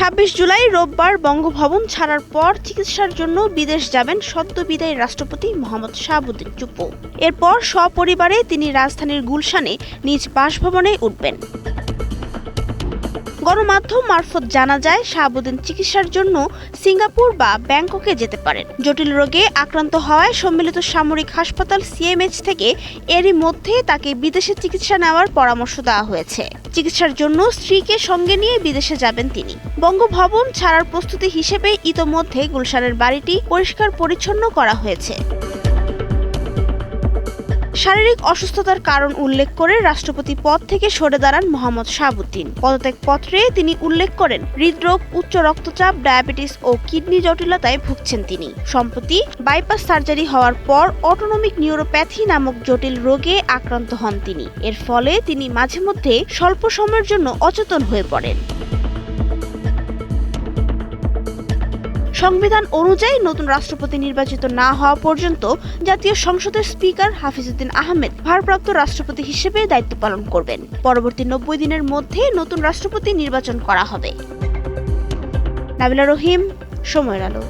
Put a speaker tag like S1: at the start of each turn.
S1: 26 জুলাই রোববার বঙ্গভবন ছাড়ার পর চিকিৎসার জন্য বিদেশ যাবেন সদ্য বিদায়ী রাষ্ট্রপতি মোহাম্মদ শাহাবুদ্দিন চুপ্পু। এরপর সপরিবারে তিনি রাজধানীর গুলশানে নিজ বাসভবনে উঠবেন। গণমাধ্যম মারফত জানা যায়, শাহাবুদ্দিন চিকিৎসার জন্য সিঙ্গাপুর বা ব্যাংককে যেতে পারেন। জটিল রোগে আক্রান্ত হওয়ায় সম্মিলিত সামরিক হাসপাতাল সিএমএইচ থেকে এরই মধ্যে তাকে বিদেশে চিকিৎসা নেওয়ার পরামর্শ দেওয়া হয়েছে। চিকিৎসার জন্য স্ত্রীকে সঙ্গে নিয়ে বিদেশে যাবেন তিনি। বঙ্গভবন ছাড়ার প্রস্তুতি হিসেবে ইতোমধ্যে গুলশানের বাড়িটি পরিষ্কার পরিচ্ছন্ন করা হয়েছে। শারীরিক অসুস্থতার কারণ উল্লেখ করে রাষ্ট্রপতি পদ থেকে সরে দাঁড়ান মোহাম্মদ শাহাবুদ্দিন। পদত্যাগপত্রে তিনি উল্লেখ করেন, হৃদরোগ, উচ্চ রক্তচাপ, ডায়াবেটিস ও কিডনি জটিলতায় ভুগছেন তিনি। সম্প্রতি বাইপাস সার্জারি হওয়ার পর অটোনমিক নিউরোপ্যাথি নামক জটিল রোগে আক্রান্ত হন তিনি। এর ফলে তিনি মাঝে মধ্যে স্বল্প সময়ের জন্য অচেতন হয়ে পড়েন। সংবিধান অনুযায়ী নতুন রাষ্ট্রপতি নির্বাচিত না হওয়া পর্যন্ত জাতীয় সংসদের স্পিকার হাফিজউদ্দিন আহমেদ ভারপ্রাপ্ত রাষ্ট্রপতি হিসেবে দায়িত্ব পালন করবেন। পরবর্তী 90 দিনের মধ্যে নতুন রাষ্ট্রপতি নির্বাচন করা হবে। নাবিলা রহিম, সময়ের আলো।